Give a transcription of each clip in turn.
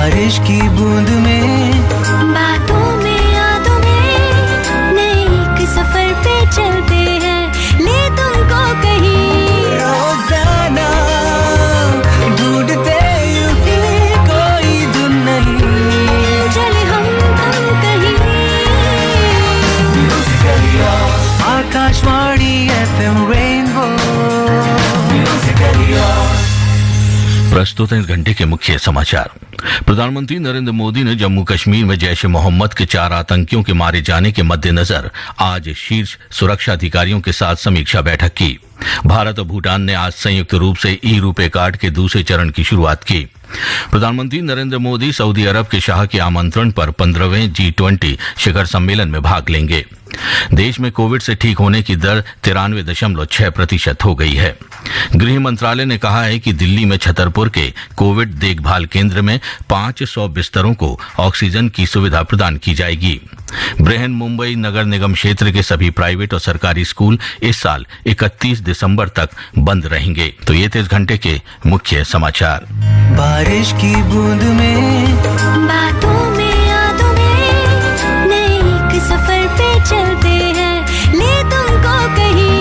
बारिश की बूंद में, बातों में यादों में, नए एक सफर पे चलते हैं, ले तुमको कहीं। रोजाना ढूंढते यूं ही कोई धुन नहीं, चले हम तुम कहीं। Akashvani FM rainbow. प्रस्तुत है इस घंटे के मुख्य समाचार। प्रधानमंत्री नरेंद्र मोदी ने जम्मू कश्मीर में जैश ए मोहम्मद के 4 आतंकियों के मारे जाने के मद्देनजर आज शीर्ष सुरक्षा अधिकारियों के साथ समीक्षा बैठक की। भारत और भूटान ने आज संयुक्त रूप से ई रुपे कार्ड के दूसरे चरण की शुरुआत की। प्रधानमंत्री नरेंद्र मोदी सऊदी अरब के शाह के आमंत्रण पर 15वें G20 शिखर सम्मेलन में भाग लेंगे। देश में कोविड से ठीक होने की दर 93.6% हो गई है। गृह मंत्रालय ने कहा है कि दिल्ली में छतरपुर के कोविड देखभाल केंद्र में 500 बिस्तरों को ऑक्सीजन की सुविधा प्रदान की जाएगी। बृहन मुंबई नगर निगम क्षेत्र के सभी प्राइवेट और सरकारी स्कूल इस साल 31 दिसंबर तक बंद रहेंगे। तो ये थे इस घंटे के मुख्य समाचार। बारिश की बूंद में, बातों में यादों में, नए एक सफर पे चलते हैं, ले तुमको कहीं।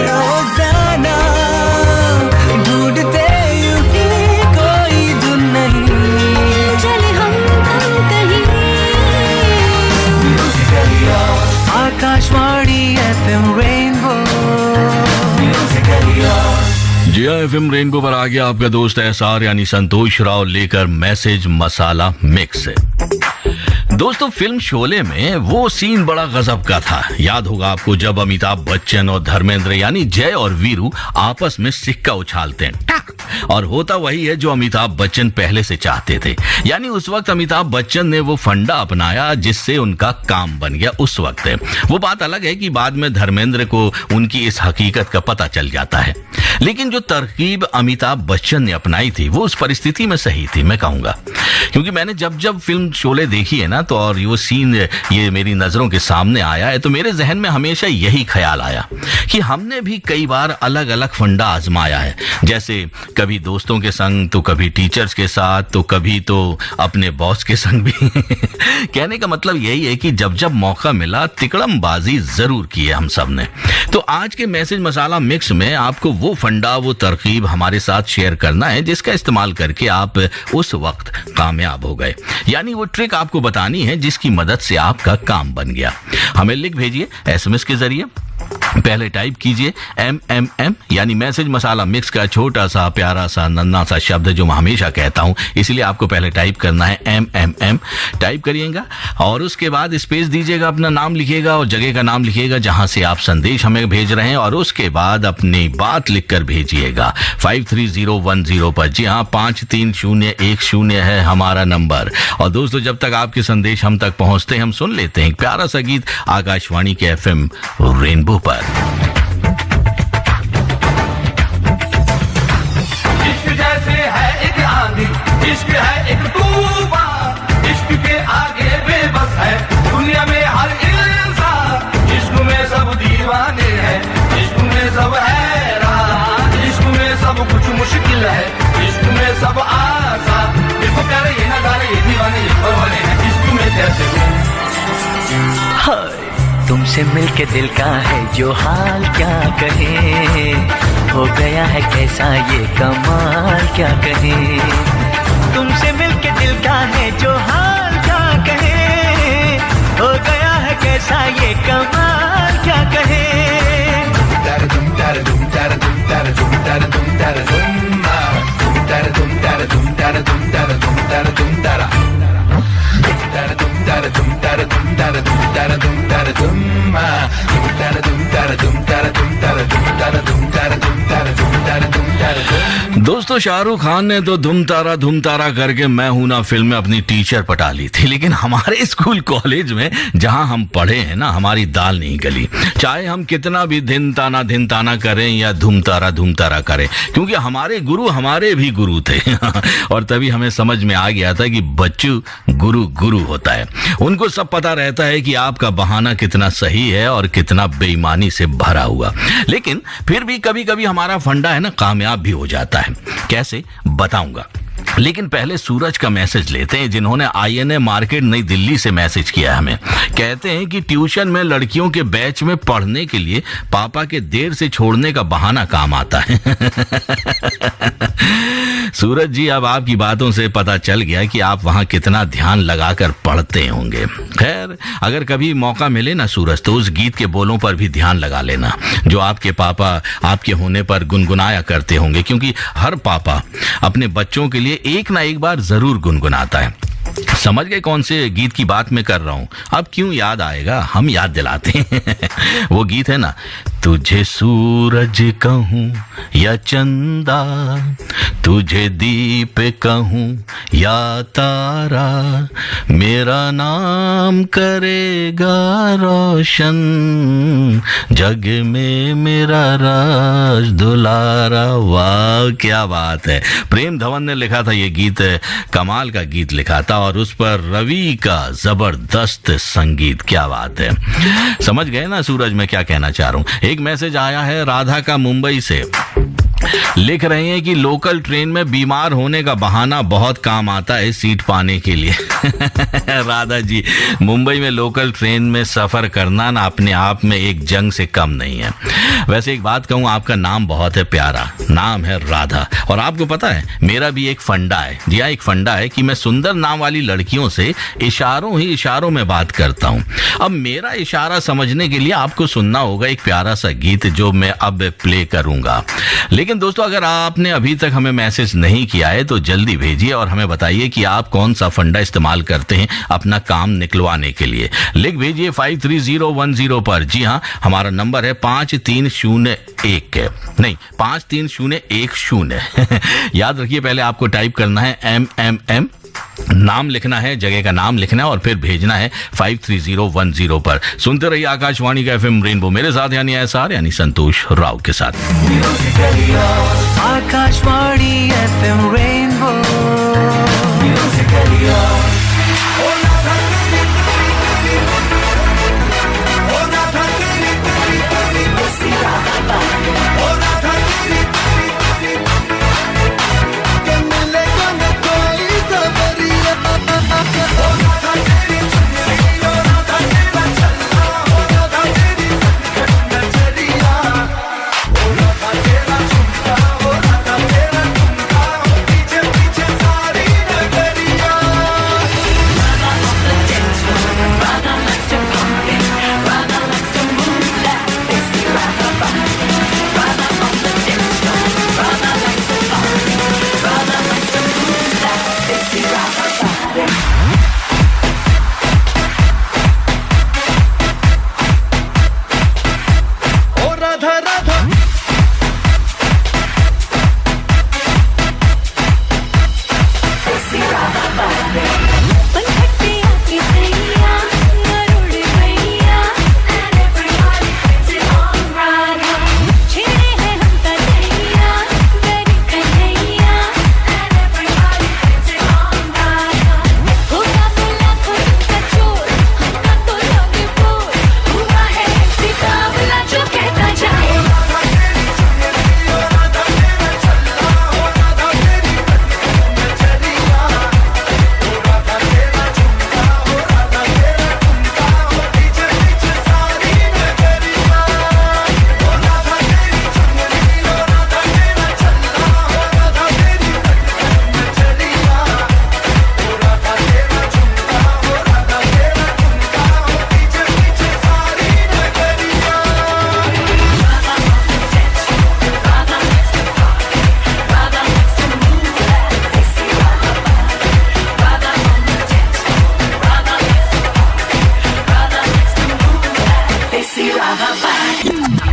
रोजाना ढूंढते यूं ही कोई धुन नहीं, चले हम तुम कहीं। Akashvani FM rainbow. जी FM रेनबो पर आ गया आपका दोस्त SR यानी संतोष राव लेकर मैसेज मसाला मिक्स। दोस्तों, फिल्म शोले में वो सीन बड़ा गजब का था। याद होगा आपको जब अमिताभ बच्चन और धर्मेंद्र यानी जय और वीरू आपस में सिक्का उछालते हैं, और होता वही है जो अमिताभ बच्चन पहले से चाहते थे। यानी उस वक्त अमिताभ बच्चन ने वो फंडा अपनाया जिससे उनका काम बन गया उस वक्त। वो बात अलग है कि बाद में धर्मेंद्र को उनकी इस हकीकत का पता चल जाता है, लेकिन जो तरकीब अमिताभ बच्चन ने अपनाई थी वो उस परिस्थिति में सही थी, मैं कहूंगा। क्योंकि मैंने जब फिल्म शोले देखी है ना, तो और वो सीन ये मेरी नजरों के सामने आया है, तो मेरे जहन में हमेशा यही ख्याल आया कि हमने भी कई बार अलग अलग फंडा आजमाया है। जैसे कभी दोस्तों के संग, तो कभी टीचर्स के साथ, तो कभी तो अपने बॉस के संग भी। कहने का मतलब यही है कि जब जब मौका मिला तिकड़मबाजी जरूर की है हम सब ने। तो आज के मैसेज मसाला मिक्स में आपको वो फंडा, वो तरकीब हमारे साथ शेयर करना है जिसका इस्तेमाल करके आप उस वक्त कामयाब हो गए। यानी वो ट्रिक आपको बतानी है जिसकी मदद से आपका काम बन गया। हमें लिख भेजिए SMS के जरिए। पहले टाइप कीजिए MMM यानी मैसेज मसाला मिक्स का छोटा सा प्यारा सा नन्ना सा शब्द जो मैं हमेशा कहता हूं, इसलिए आपको पहले टाइप करना है MMM। टाइप करिएगा और उसके बाद स्पेस दीजिएगा, अपना नाम लिखिएगा और जगह का नाम लिखिएगा जहां से आप संदेश हमें भेज रहे हैं, और उसके बाद अपनी बात लिखकर भेजिएगा 53010 पर। जी हाँ, 53010 है हमारा नंबर। और दोस्तों, जब तक आपके संदेश हम तक पहुंचते हैं, हम सुन लेते हैं एक प्यारा सा गीत आकाशवाणी के FM रेनबो पर। इश्क जैसे है एक आंधी, इश्क है एक तूफान, इश्क के आगे बेबस है दुनिया में हर इंसान। इश्क में सब दीवाने हैं, इश्क में सब हैरान, इश्क में सब कुछ मुश्किल है, इश्क में सब आसान। इसको प्यारे ये नजारे, ये दीवाने, ये परवाने हैं, इश्क में कैसे तुमसे मिलके दिल का है जो हाल क्या कहे, हो गया है कैसा ये कमाल क्या कहे। तुमसे मिलके दिल का है जो हाल क्या कहे, हो गया है कैसा ये कमाल क्या कहे। दोस्तों, शाहरुख खान ने तो धूम तारा करके मैं हूं ना फिल्म में अपनी टीचर पटा ली थी, लेकिन हमारे स्कूल कॉलेज में जहां हम पढ़े हैं ना, हमारी दाल नहीं गली। चाहे हम कितना भी धिन ताना करें या धूम तारा करें, क्योंकि हमारे गुरु हमारे भी गुरु थे। और तभी हमें समझ में आ गया था कि बच्चू गुरु होता है। उनको सब पता रहता है कि आपका बहाना कितना सही है और कितना बेईमानी से भरा हुआ, लेकिन फिर भी कभी कभी हमारा फंडा है ना कामयाब भी हो जाता है। कैसे, बताऊंगा। लेकिन पहले सूरज का मैसेज लेते हैं, जिन्होंने INA मार्केट नई दिल्ली से मैसेज किया हमें। कहते हैं कि ट्यूशन में लड़कियों के बैच में पढ़ने के लिए पापा के देर से छोड़ने का बहाना काम आता है। सूरज जी, अब आपकी बातों से पता चल गया कि आप वहां कितना ध्यान लगाकर पढ़ते होंगे। खैर, अगर कभी मौका मिले ना सूरज, तो उस गीत के बोलों पर भी ध्यान लगा लेना जो आपके पापा आपके होने पर गुनगुनाया करते होंगे, क्योंकि हर पापा अपने बच्चों के लिए एक ना एक बार जरूर गुनगुनाता है। समझ गए कौन से गीत की बात मैं कर रहा हूं? अब क्यों याद आएगा, हम याद दिलाते हैं। वो गीत है ना, तुझे सूरज कहूं या चंदा, तुझे दीप कहूं या तारा, मेरा नाम करेगा रोशन, जग में मेरा राज दुलारा। वाह, क्या बात है। प्रेम धवन ने लिखा था ये गीत, कमाल का गीत लिखा था, और उस पर रवि का जबरदस्त संगीत। क्या बात है। समझ गए ना सूरज मैं क्या कहना चाह रहा हूं। एक मैसेज आया है राधा का मुंबई से, लिख रहे हैं कि लोकल ट्रेन में बीमार होने का बहाना बहुत काम आता है सीट पाने के लिए। राधा जी, मुंबई में लोकल ट्रेन में सफर करना ना अपने आप में एक जंग से कम नहीं है। वैसे एक बात कहूं, आपका नाम बहुत है प्यारा, नाम है राधा, और आपको पता है मेरा भी एक फंडा है। जी हाँ, एक फंडा है कि मैं सुंदर नाम वाली लड़कियों से इशारों में बात करता हूं। अब मेरा इशारा समझने के लिए आपको सुनना होगा एक प्यारा सा गीत जो मैं अब प्ले करूंगा। लेकिन दोस्तों, अगर आपने अभी तक हमें मैसेज नहीं किया है तो जल्दी भेजिए और हमें बताइए कि आप कौन सा फंडा इस्तेमाल करते हैं अपना काम निकलवाने के लिए। लिख भेजिए 53010 पर। जी हाँ, हमारा नंबर है 5301 याद रखिए, पहले आपको टाइप करना है MMM, नाम लिखना है, जगह का नाम लिखना है और फिर भेजना है 53010 पर। सुनते रहिए आकाशवाणी का FM रेनबो, मेरे साथ यानी SR यानी संतोष राव के साथ। Akashvani FM rainbow.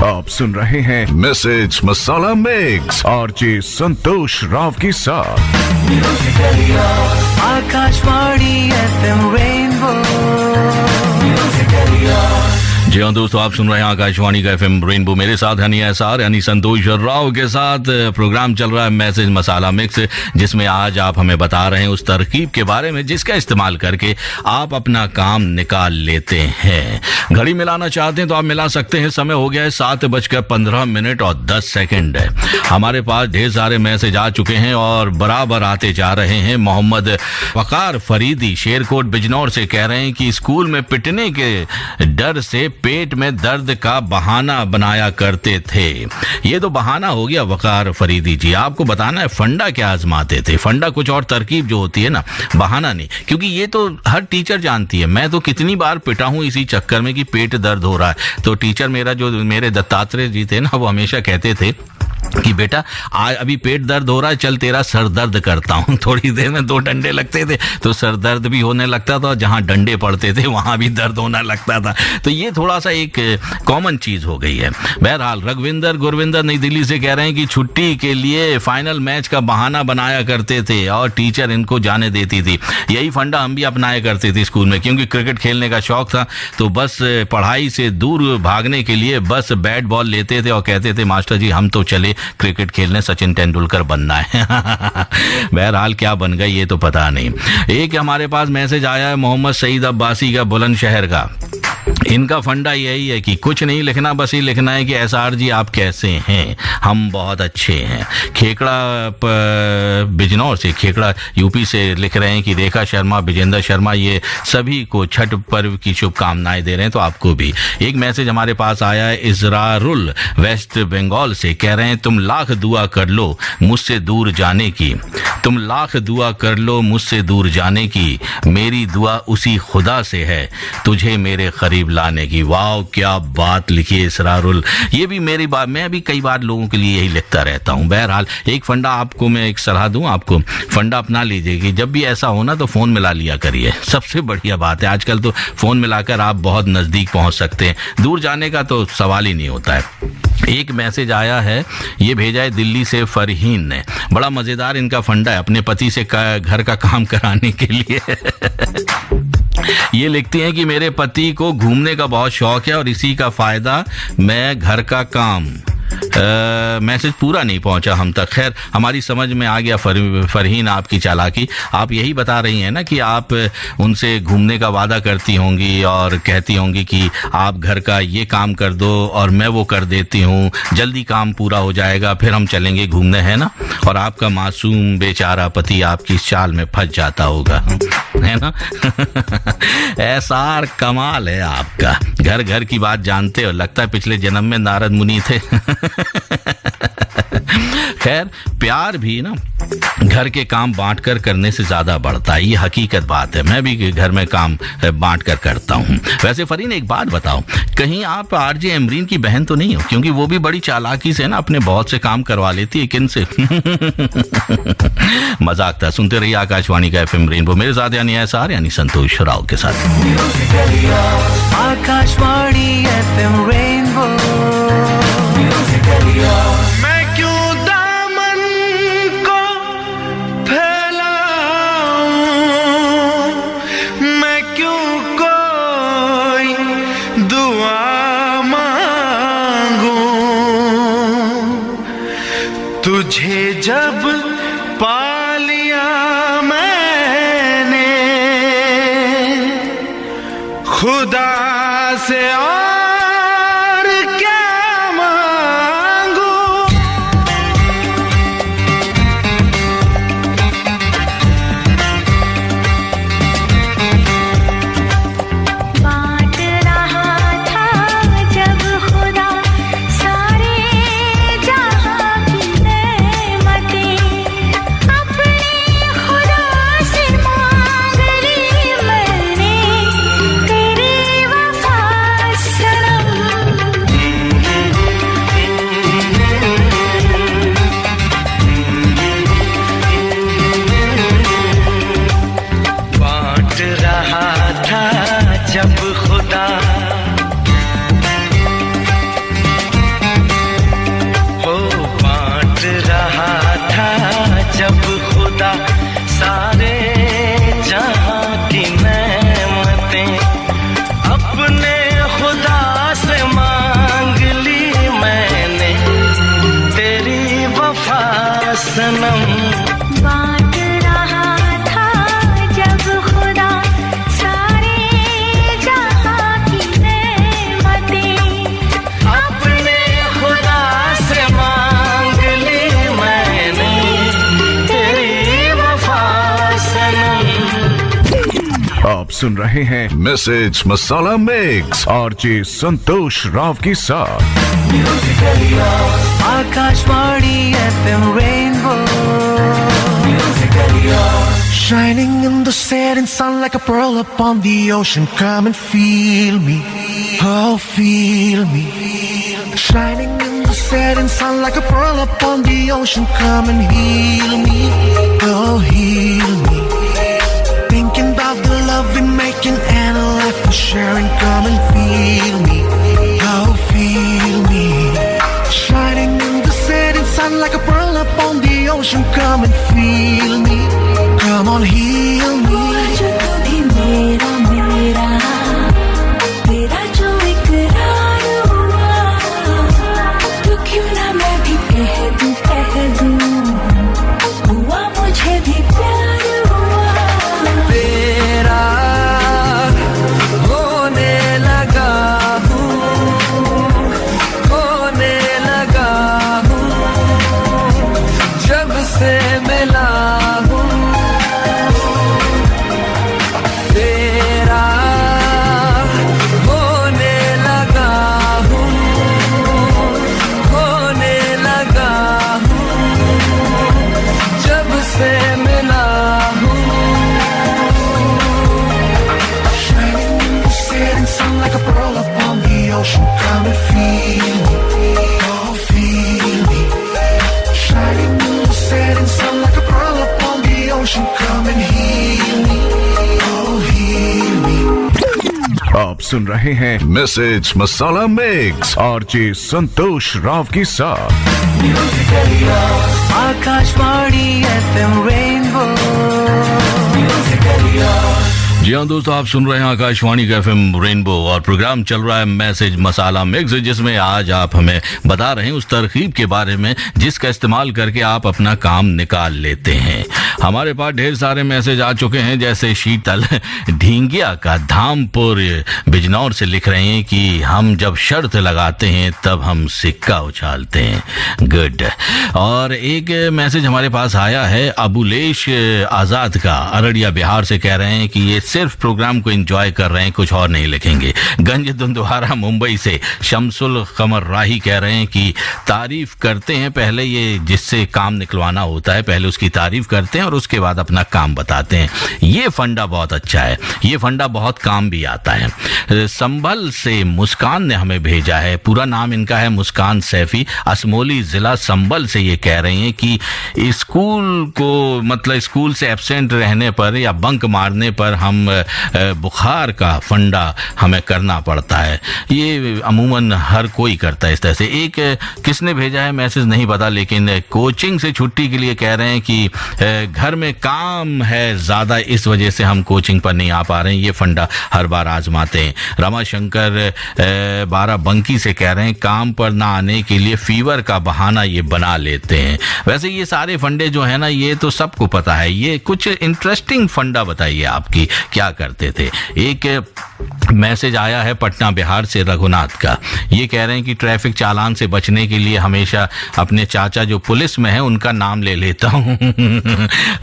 आप सुन रहे हैं मैसेज मसाला मिक्स RJ संतोष राव के साथ। Akashvani FM rainbow. जी हाँ दोस्तों, आप सुन रहे हैं आकाशवाणी का एफएम रेनबो। मेरे साथ यानी एसआर यानी संतोष राव के साथ प्रोग्राम चल रहा है मैसेज मसाला मिक्स, जिसमें आज आप हमें बता रहे हैं उस तरकीब के बारे में जिसका इस्तेमाल करके आप अपना काम निकाल लेते हैं। घड़ी मिलाना चाहते हैं तो आप मिला सकते हैं। समय हो गया है 7:15 और 10 सेकंड। हमारे पास ढेर सारे मैसेज आ चुके हैं और बराबर आते जा रहे हैं। मोहम्मद वकार फरीदी शेरकोट बिजनौर से कह रहे हैं कि स्कूल में पिटने के डर से पेट में दर्द का बहाना बनाया करते थे। ये तो बहाना हो गया वकार फरीदी जी। आपको बताना है फंडा क्या आजमाते थे। फंडा कुछ और तरकीब जो होती है ना, बहाना नहीं, क्योंकि ये तो हर टीचर जानती है। मैं तो कितनी बार पिटा हूं इसी चक्कर में कि पेट दर्द हो रहा है। तो टीचर मेरे दत्तात्रेय जी थे ना, वो हमेशा कहते थे कि बेटा आज अभी पेट दर्द हो रहा है, चल तेरा सर दर्द करता हूँ। थोड़ी देर में 2 डंडे लगते थे तो सर दर्द भी होने लगता था, जहाँ डंडे पड़ते थे वहां भी दर्द होना लगता था। तो ये थोड़ा सा एक कॉमन चीज हो गई है। बहरहाल रघविंदर गुरविंदर नई दिल्ली से कह रहे हैं कि छुट्टी के लिए फाइनल मैच का बहाना बनाया करते थे और टीचर इनको जाने देती थी। यही फंडा हम भी अपनाया करते थे स्कूल में, क्योंकि क्रिकेट खेलने का शौक था। तो बस पढ़ाई से दूर भागने के लिए बस बैट बॉल लेते थे और कहते थे मास्टर जी हम तो चले क्रिकेट खेलने, सचिन तेंदुलकर बनना है। बहरहाल क्या बन गए ये तो पता नहीं। एक हमारे पास मैसेज आया है मोहम्मद सईद अब्बासी का बुलंदशहर का। इनका फंडा यही है कि कुछ नहीं लिखना, बस ये लिखना है कि एसआर जी आप कैसे हैं। हम बहुत अच्छे हैं। खेकड़ा बिजनौर से, खेकड़ा यूपी से लिख रहे हैं कि रेखा शर्मा, विजेंद्र शर्मा ये सभी को छठ पर्व की शुभकामनाएं दे रहे हैं। तो आपको भी एक मैसेज हमारे पास आया है इजरारुल वेस्ट बंगाल से। कह रहे हैं तुम लाख दुआ कर लो मुझसे दूर जाने की, तुम लाख दुआ कर लो मुझसे दूर जाने की, मेरी दुआ उसी खुदा से है तुझे मेरे करीब लाने की। वाह क्या बात लिखी है इसरारुल। ये भी मेरी बात, मैं भी कई बार लोगों के लिए यही लिखता रहता हूँ। बहरहाल एक फंडा आपको मैं एक सलाह दूं, आपको फंडा अपना लीजिए कि जब भी ऐसा हो ना तो फोन मिला लिया करिए। सबसे बढ़िया बात है, आजकल तो फोन मिलाकर आप बहुत नजदीक पहुंच सकते हैं, दूर जाने का तो सवाल ही नहीं होता है। एक मैसेज आया है, ये भेजा है दिल्ली से फरहीन ने। बड़ा मजेदार इनका फंडा है अपने पति से घर का काम कराने के लिए। ये लिखती हैं कि मेरे पति को घूमने का बहुत शौक है और इसी का फायदा मैं घर का काम। मैसेज पूरा नहीं पहुंचा हम तक। खैर हमारी समझ में आ गया फरहीन आपकी चालाकी। आप यही बता रही हैं ना कि आप उनसे घूमने का वादा करती होंगी और कहती होंगी कि आप घर का ये काम कर दो और मैं वो कर देती हूँ, जल्दी काम पूरा हो जाएगा, फिर हम चलेंगे घूमने, है ना। और आपका मासूम बेचारा पति आपकी चाल में फंस जाता होगा, है ना। ऐसा कमाल है आपका, घर घर की बात जानते हो। लगता है पिछले जन्म में नारद मुनि थे। खैर प्यार भी ना घर के काम बांटकर करने से ज्यादा बढ़ता है, ये हकीकत बात है। मैं भी घर में काम बांटकर करता हूँ। वैसे फरीन एक बात बताओ, कहीं आप आरजे अमरीन की बहन तो नहीं हो? क्योंकि वो भी बड़ी चालाकी से ना अपने बहुत से काम करवा लेती है। किन से? मजाक था। सुनते रहिए आकाशवाणी का एफएम रेनबो। मेरे साथ यानी एसआर यानी संतोष राव के साथ आकाशवाणी एफएम रेनबो। मैं क्यों दामन को फैलाऊं, मैं क्यों कोई दुआ मांगूं, तुझे जब पा लिया मैंने खुदा से और क्या मांगू। बांट रहा था जब खुदा सारे जहां की नेमतें, अपने खुदा से मांग ली मैंने तेरी वफा से। आप सुन रहे हैं मैसेज मसाला मिक्स आरजे संतोष राव के साथ। Akashvani FM Rainbow. Shining in the setting sun like a pearl upon the ocean. Come and feel me, oh feel me. Shining in the setting sun like a pearl upon the ocean. Come and heal me, oh heal me. Thinking about the love we're making and a life we're sharing. Come and feel me, oh feel me. Shining in the setting sun like a pearl upon the ocean. Come and feel me, come on heal me. जो तू भी मेरा मेरा तेरा जो इकरार हुआ तो क्यों ना मैं भी कह दूं हुआ मुझे भी प्यार हुआ तेरा होने लगा हूँ, होने लगा हूँ, जब से मिला हूँ। तेरा होने लगा हूँ, होने लगा हूँ, जब से मिला हूँ। Shining in the setting sun like a pearl upon the ocean. Come and feel me, oh feel me. Shining in the setting sun like a pearl upon the ocean. Come and heal me, oh heal me. आप सुन रहे हैं message मसाला mix RJ संतोष राव के साथ। Akashvani FM Rainbow. जी हाँ दोस्तों, आप सुन रहे हैं आकाशवाणी का एफएम रेनबो और प्रोग्राम चल रहा है मैसेज मसाला मिक्स, जिसमें आज आप हमें बता रहे हैं उस तरकीब के बारे में जिसका इस्तेमाल करके आप अपना काम निकाल लेते हैं। हमारे पास ढेर सारे मैसेज आ चुके हैं, जैसे शीतल ढींगिया का धामपुर बिजनौर से लिख रहे हैं कि हम जब शर्त लगाते हैं तब हम सिक्का उछालते हैं। गुड। और एक मैसेज हमारे पास आया है अबुलेश आजाद का, अररिया बिहार से, कह रहे हैं कि ये सिर्फ प्रोग्राम को एंजॉय कर रहे हैं, कुछ और नहीं लिखेंगे। गंज दुंदुहारा मुंबई से शमसुल कमर राही कह रहे हैं कि तारीफ करते हैं, पहले ये जिससे काम निकलवाना होता है पहले उसकी तारीफ करते हैं और उसके बाद अपना काम बताते हैं। ये फंडा बहुत अच्छा है, ये फंडा बहुत काम भी आता है। संभल से मुस्कान ने हमें भेजा है, पूरा नाम इनका है मुस्कान सैफी, असमोली जिला संभल से। ये कह रहे हैं कि स्कूल को मतलब स्कूल से एब्सेंट रहने पर या बंक मारने पर हम बुखार का फंडा हमें करना पड़ता है। ये अमूमन हर कोई करता है इस तरह से। एक किसने भेजा है मैसेज नहीं पता, लेकिन कोचिंग से छुट्टी के लिए कह रहे हैं कि घर में काम है ज़्यादा, इस वजह से हम कोचिंग पर नहीं आ पा रहे हैं। ये फंडा हर बार आजमाते हैं। रमाशंकर बाराबंकी से कह रहे हैं काम पर ना आने के लिए फीवर का बहाना ये बना लेते हैं। वैसे ये सारे फंडे जो है ना, ये तो सबको पता है। ये कुछ इंटरेस्टिंग फंडा बताइए आपकी क्या करते थे। एक मैसेज आया है पटना बिहार से रघुनाथ का, ये कह रहे हैं कि ट्रैफिक चालान से बचने के लिए हमेशा अपने चाचा जो पुलिस में है उनका नाम ले लेता हूँ।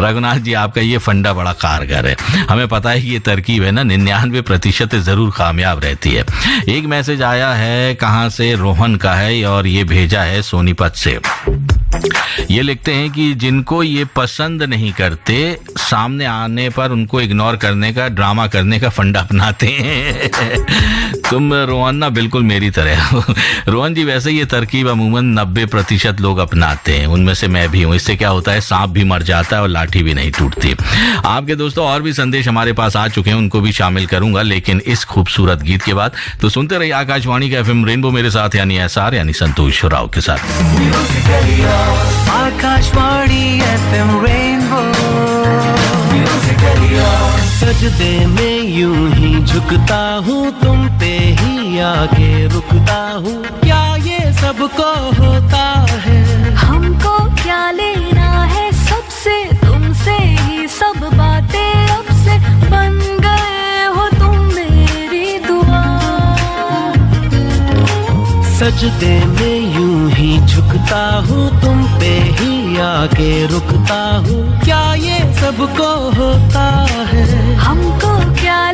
रघुनाथ जी, आपका ये फंडा बड़ा कारगर है। हमें पता है कि ये तरकीब है ना 99% जरूर कामयाब रहती है। एक मैसेज आया है, कहाँ से, रोहन का है और ये भेजा है सोनीपत से। ये लिखते हैं कि जिनको ये पसंद नहीं करते सामने आने पर उनको इग्नोर करने का, ड्रामा करने का फंडा अपनाते हैं। तुम रोहन ना बिल्कुल मेरी तरह हो। रोहन जी, वैसे ये तरकीब अमूमन 90% लोग अपनाते हैं, उनमें से मैं भी हूँ। इससे क्या होता है, सांप भी मर जाता है और लाठी भी नहीं टूटती। आपके दोस्तों और भी संदेश हमारे पास आ चुके हैं, उनको भी शामिल करूंगा, लेकिन इस खूबसूरत गीत के बाद। तो सुनते रहिए आकाशवाणी का एफएम रेनबो मेरे साथ यानी एसआर यानी संतोष राव के साथ। Akashvani FM Rainbow. सजदे में यूं ही झुकता हूँ, तुम पे ही आके रुकता हूँ, क्या ये सबको होता है? हमको क्या लेना है सबसे, तुमसे ही सब बातें अब से बन गए हो तुम मेरी दुआ। सजदे में यूं ही झुकता हूँ, तुम पे ही आके रुकता हूँ, क्या ये सबको होता है? हमको क्या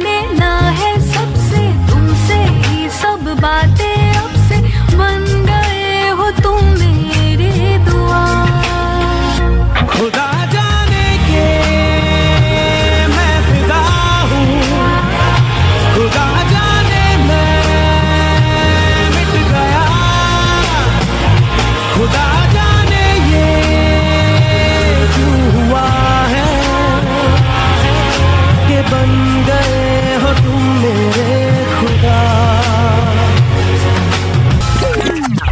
बन गए हो तुम मेरे खुदा।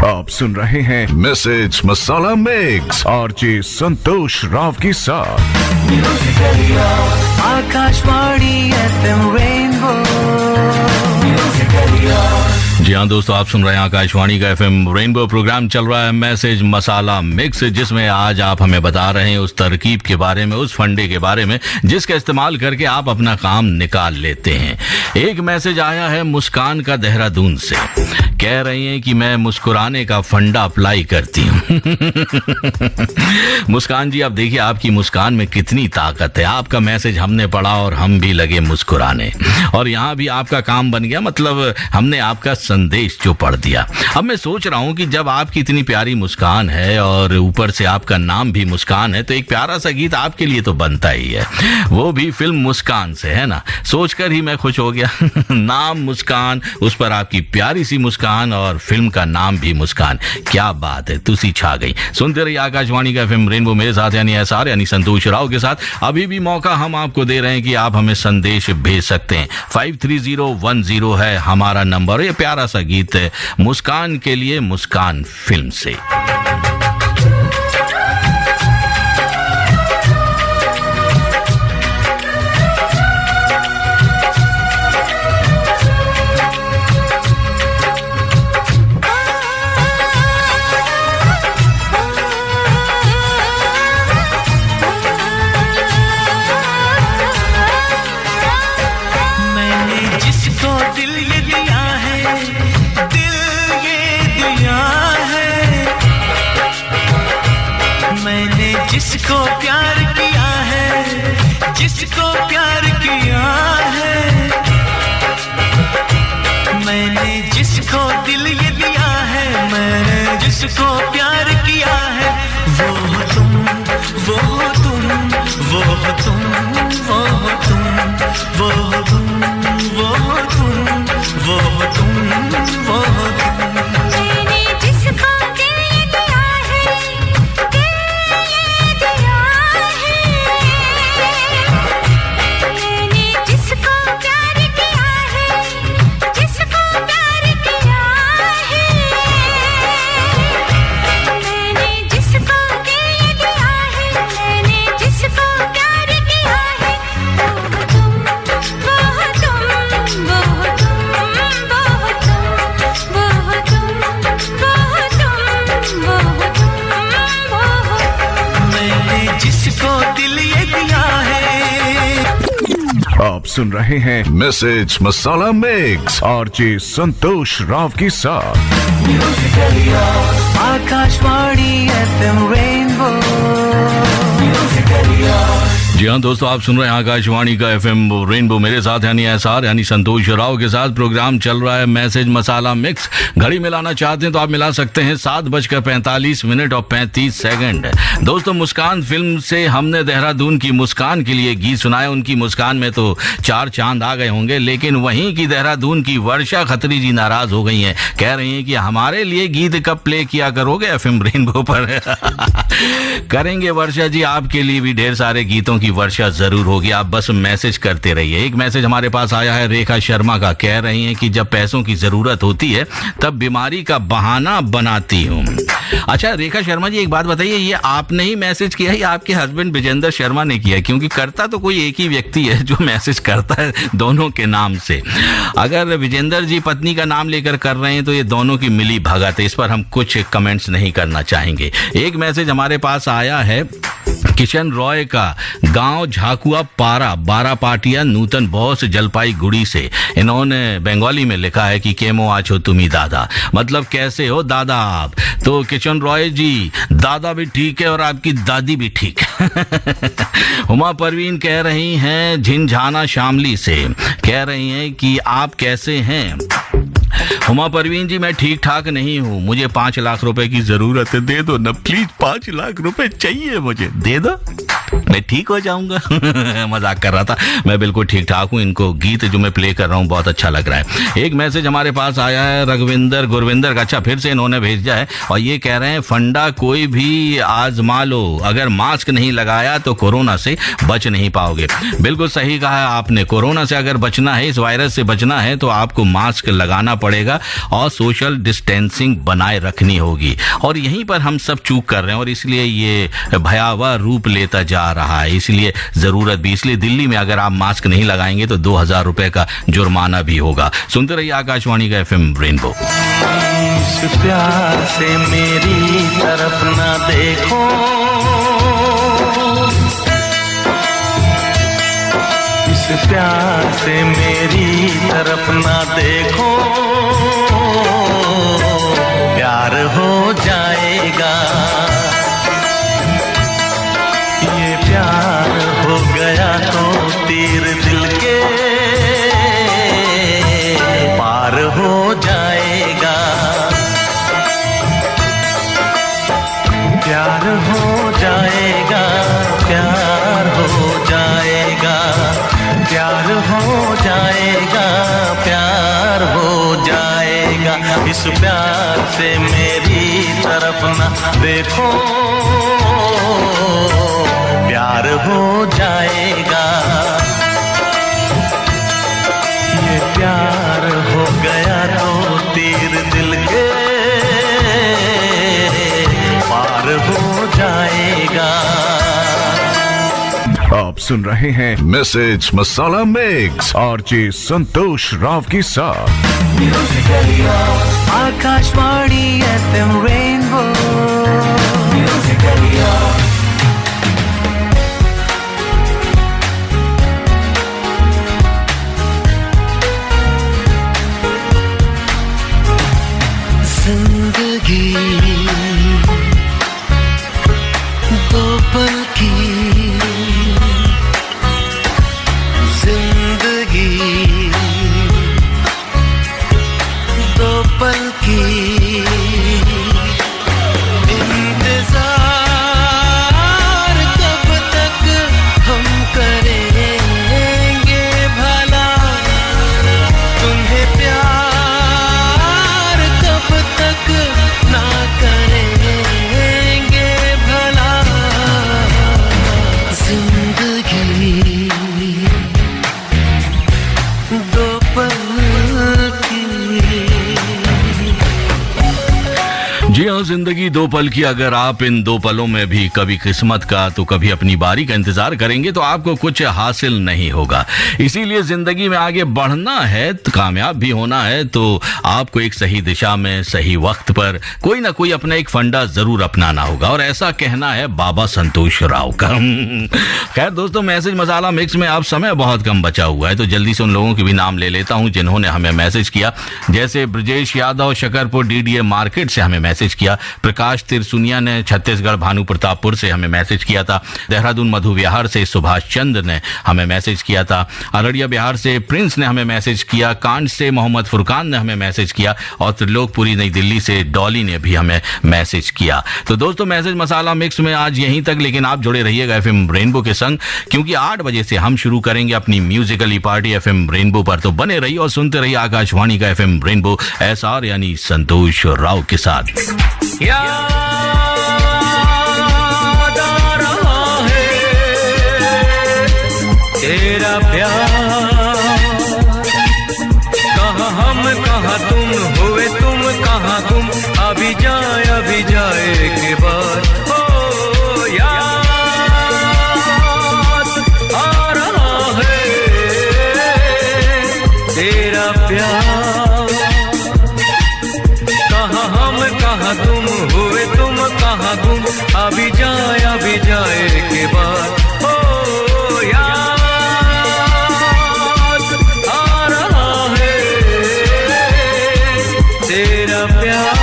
आप सुन रहे हैं मैसेज मसाला मिक्स आरजे संतोष राव के साथ। Akashvani FM rainbow. जी हाँ दोस्तों, आप सुन रहे हैं आकाशवाणी का FM रेनबो। प्रोग्राम चल रहा है मैसेज मसाला मिक्स, जिसमें आज आप हमें बता रहे हैं उस तरकीब के बारे में, उस फंडे के बारे में जिसका इस्तेमाल करके आप अपना काम निकाल लेते हैं। एक मैसेज आया है मुस्कान का देहरादून से, कह रही हैं कि मैं मुस्कुराने का फंडा अप्लाई करती हूँ। मुस्कान जी, आप देखिए आपकी मुस्कान में कितनी ताकत है। आपका मैसेज हमने पढ़ा और हम भी लगे मुस्कुराने, और यहाँ भी आपका काम बन गया, मतलब हमने आपका संदेश जो पढ़ दिया। अब मैं सोच रहा हूँ कि जब आपकी इतनी प्यारी मुस्कान है और ऊपर से आपका नाम भी मुस्कान है, तो एक प्यारा सा गीत आपके लिए तो बनता ही है, वो भी फिल्म मुस्कान से, है ना। सोचकर ही मैं खुश हो गया। नाम मुस्कान, उस पर आपकी प्यारी सी मुस्कान और फिल्म का नाम भी मुस्कान, क्या बात है, तुसी छा गई। सुनते रहिए आकाशवाणी का FM रेनबो मेरे साथ यानी SR यानी संतोष राव के साथ। अभी भी मौका हम आपको दे रहे हैं कि आप हमें संदेश भेज सकते हैं। 53010 है हमारा नंबर। ये प्यारा सा गीत है मुस्कान के लिए, मुस्कान फिल्म से। जिसको प्यार किया है, जिसको प्यार किया है, मैंने जिसको दिल ये दिया है, मैंने जिसको प्यार किया है, वो हो तुम, वो हो तुम, वो हो तुम, वो हो तुम, वो हो तुम, वो हो तुम, वो हो तुम, वो हो तुम। मैंने जिसको दिल ये दिया है, मैंने जिसको प्यार किया है, जिसको प्यार किया है, मैंने जिसको दिल ये दिया है, मैंने जिसको प्यार किया है, वो तुम, वो तुम, वो तुम, वो तुम, वो तुम, वो तुम, वो मैंने जिसको दिल ये दिया है। आप सुन रहे हैं मैसेज मसाला मिक्स आरजे संतोष राव के साथ। Akashvani FM rainbow. जी हाँ दोस्तों, आप सुन रहे हैं आकाशवाणी का FM रेनबो मेरे साथ यानी SR यानी संतोष राव के साथ। प्रोग्राम चल रहा है मैसेज मसाला मिक्स। घड़ी मिलाना चाहते हैं तो आप मिला सकते हैं 7:45 और 35 सेकंड। दोस्तों, मुस्कान फिल्म से हमने देहरादून की मुस्कान के लिए गीत सुनाया। उनकी मुस्कान में तो 4 चांद आ गए होंगे, लेकिन वहीं की देहरादून की वर्षा खत्री जी नाराज हो गई हैं। कह रही हैं कि हमारे लिए गीत कब प्ले किया करोगे FM रेनबो पर। करेंगे वर्षा जी, आपके लिए भी ढेर सारे गीतों की वर्षा जरूर होगी, आप बस मैसेज करते रहिए। एक मैसेज हमारे पास आया है रेखा शर्मा का, कह रही हैं कि जब पैसों की जरूरत होती है तब बीमारी का बहाना बनाती हूँ। अच्छा रेखा शर्मा जी, एक बात बताइए, ये आपने ही मैसेज किया है या आपके हस्बैंड विजेंद्र शर्मा ने किया है? क्योंकि करता तो कोई एक ही व्यक्ति है जो मैसेज करता है दोनों के नाम से। अगर विजेंद्र जी पत्नी का नाम लेकर कर रहे हैं तो ये दोनों की मिली भगत है, इस पर हम कुछ कमेंट्स नहीं करना चाहेंगे। एक मैसेज हमारे पास आया है किशन रॉय का, गांव झाकुआ पारा, बारापाटिया, नूतन बॉस, जलपाईगुड़ी से। इन्होंने बंगाली में लिखा है कि केमो आछो तुमी दादा, मतलब कैसे हो दादा आप। तो किशन रॉय जी, दादा भी ठीक है और आपकी दादी भी ठीक है। हुमा परवीन कह रही हैं झिंझाना शामली से, कह रही हैं कि आप कैसे हैं। हुमा परवीन जी, मैं ठीक ठाक नहीं हूँ, मुझे 5 लाख रुपए की जरूरत है, दे दो ना प्लीज, 5 लाख रुपए चाहिए मुझे, दे दो। मैं ठीक हो जाऊंगा। मजाक कर रहा था, मैं बिल्कुल ठीक ठाक हूँ। इनको गीत जो मैं प्ले कर रहा हूँ बहुत अच्छा लग रहा है। एक मैसेज हमारे पास आया है रघविंदर गुरविंदर का, अच्छा फिर से इन्होंने भेजा है और ये कह रहे हैं फंडा कोई भी आजमा लो, अगर मास्क नहीं लगाया तो कोरोना से बच नहीं पाओगे। बिल्कुल सही कहा है आपने, कोरोना से अगर बचना है, इस वायरस से बचना है तो आपको मास्क लगाना पड़ेगा और सोशल डिस्टेंसिंग बनाए रखनी होगी। और यहीं पर हम सब चूक कर रहे हैं और इसलिए ये भयावह रूप लेता जा रहा है। इसलिए जरूरत भी, इसलिए दिल्ली में अगर आप मास्क नहीं लगाएंगे तो 2000 रुपए का जुर्माना भी होगा। सुनते रहिए आकाशवाणी का FM रेनबो। इस प्यार से मेरी तरफ ना देखो, इस प्यार से मेरी तरफ ना देखो, प्यार हो जाएगा, ये प्यार हो गया तो तीर दिल के पार हो जाएगा, प्यार हो जाएगा, प्यार हो जाएगा, प्यार हो जाएगा, प्यार हो जाएगा। इस प्यार से मेरी तरफ ना देखो, प्यार हो जाएगा, ये प्यार हो गया तो तीर दिल के पार हो जाएगा। आप सुन रहे हैं मैसेज मसाला मिक्स आरजे संतोष राव के साथ। Akashvani FM rainbow. जिंदगी दो पल की, जिंदगी दो पल की, इंतजार कब तक हम करेंगे भला, तुम्हें प्यार कब तक ना करेंगे भला, जिंदगी दो पल की। जी हाँ, जिंदगी दो पल की। अगर आप इन दो पलों में भी कभी किस्मत का तो कभी अपनी बारी का इंतजार करेंगे तो आपको कुछ हासिल नहीं होगा। इसीलिए जिंदगी में आगे बढ़ना है, तो कामयाब भी होना है, तो आपको एक सही दिशा में सही वक्त पर कोई ना कोई अपना एक फंडा जरूर अपनाना होगा। और ऐसा कहना है बाबा संतोष राव का। खैर दोस्तों, मैसेज मसाला मिक्स में अब समय बहुत कम बचा हुआ है, तो जल्दी से उन लोगों के भी नाम ले लेता हूं जिन्होंने हमें मैसेज किया। जैसे ब्रजेश यादव शकरपुर DDA मार्केट से हमें मैसेज किया। प्रकाश तिरसुनिया ने छत्तीसगढ़ भानु प्रतापपुर से हमें मैसेज किया था। देहरादून मधु विहार से सुभाष चंद्र ने हमें मैसेज किया था। अररिया बिहार से प्रिंस ने हमें मैसेज किया। कांड से मोहम्मद फुरकान ने हमें मैसेज किया और त्रिलोकपुरी नई दिल्ली से डॉली ने भी हमें मैसेज किया। तो दोस्तों, मैसेज मसाला मिक्स में आज यहीं तक, लेकिन आप जुड़े रहिएगा FM रेनबो के संग, क्योंकि 8 बजे से हम शुरू करेंगे अपनी म्यूजिकली पार्टी FM रेनबो पर। तो बने रहिए और सुनते रहिए आकाशवाणी का FM रेनबो SR यानी संतोष राव के साथ। याद आ रहा है तेरा प्यार, कहाँ हम कहाँ तुम, हुए तुम कहाँ तुम, अभी जाए के बाद हो याद आ रहा है तेरा प्यार, कहाँ हम कहाँ तुम, हुए तुम कहाँ तुम, अभी जाए के बाद हो याद आ रहा है तेरा प्यार।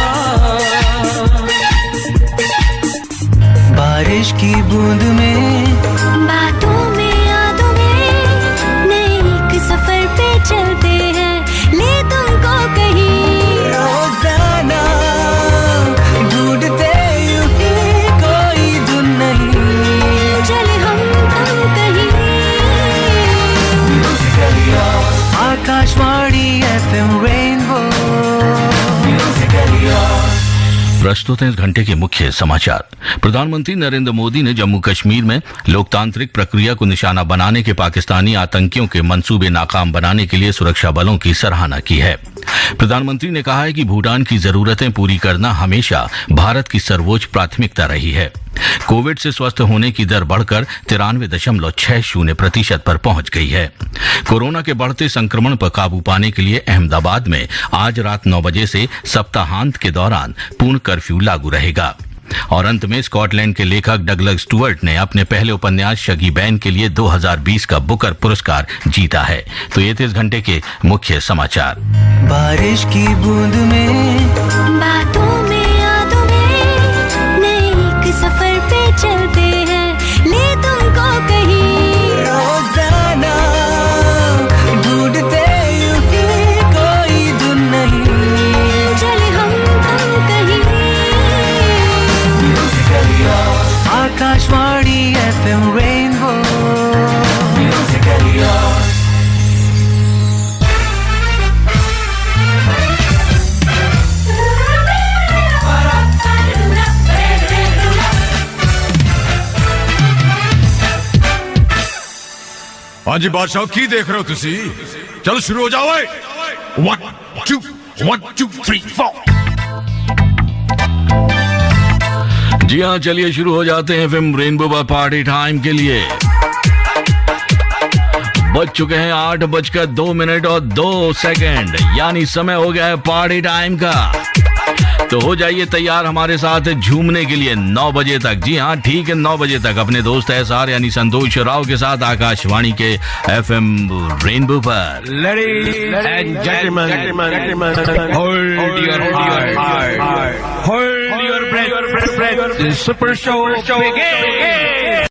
बारिश की बूंद में, बातों में यादों में, नए एक सफर पे चलते हैं, ले तुमको कहीं रोजाना ढूंढते यूं ही कोई धुन नहीं, चले हम प्रस्तुत है इस घंटे के मुख्य समाचार। प्रधानमंत्री नरेंद्र मोदी ने जम्मू कश्मीर में लोकतांत्रिक प्रक्रिया को निशाना बनाने के पाकिस्तानी आतंकियों के मंसूबे नाकाम बनाने के लिए सुरक्षा बलों की सराहना की है। प्रधानमंत्री ने कहा है कि भूटान की जरूरतें पूरी करना हमेशा भारत की सर्वोच्च प्राथमिकता रही है। कोविड से स्वस्थ होने की दर बढ़कर 93.60% पर पहुंच गई है। कोरोना के बढ़ते संक्रमण पर काबू पाने के लिए अहमदाबाद में आज रात 9 बजे से सप्ताहांत के दौरान पूर्ण कर्फ्यू लागू रहेगा। और अंत में स्कॉटलैंड के लेखक डगलस स्टुअर्ट ने अपने पहले उपन्यास शगी बैन के लिए 2020 का बुकर पुरस्कार जीता है। तो ये थे इस घंटे के मुख्य समाचार। बारिश की बूंद में, बातों में, यादों में, नए एक सफर पे चलते हैं, ले तुमको कहीं। रोजाना ढूंढते यूं ही कोई धुन नहीं, चले हम कहीं। Akashvani FM rainbow. हाँ जी बादशाह की देख रहे हो तुसी? चलो शुरू हो जाओ। 1 2 1 2 3 4। जी हाँ, चलिए शुरू हो जाते हैं FM रेनबो पर पार्टी टाइम के लिए। बज चुके हैं 8:02 यानी समय हो गया है पार्टी टाइम का। तो हो जाइए तैयार हमारे साथ झूमने के लिए 9 बजे तक। जी हाँ, ठीक है, 9 बजे तक अपने दोस्त SR यानी संतोष राव के साथ आकाशवाणी के FM रेनबो पर। Ladies and gentlemen, hold your breath. The super show begins.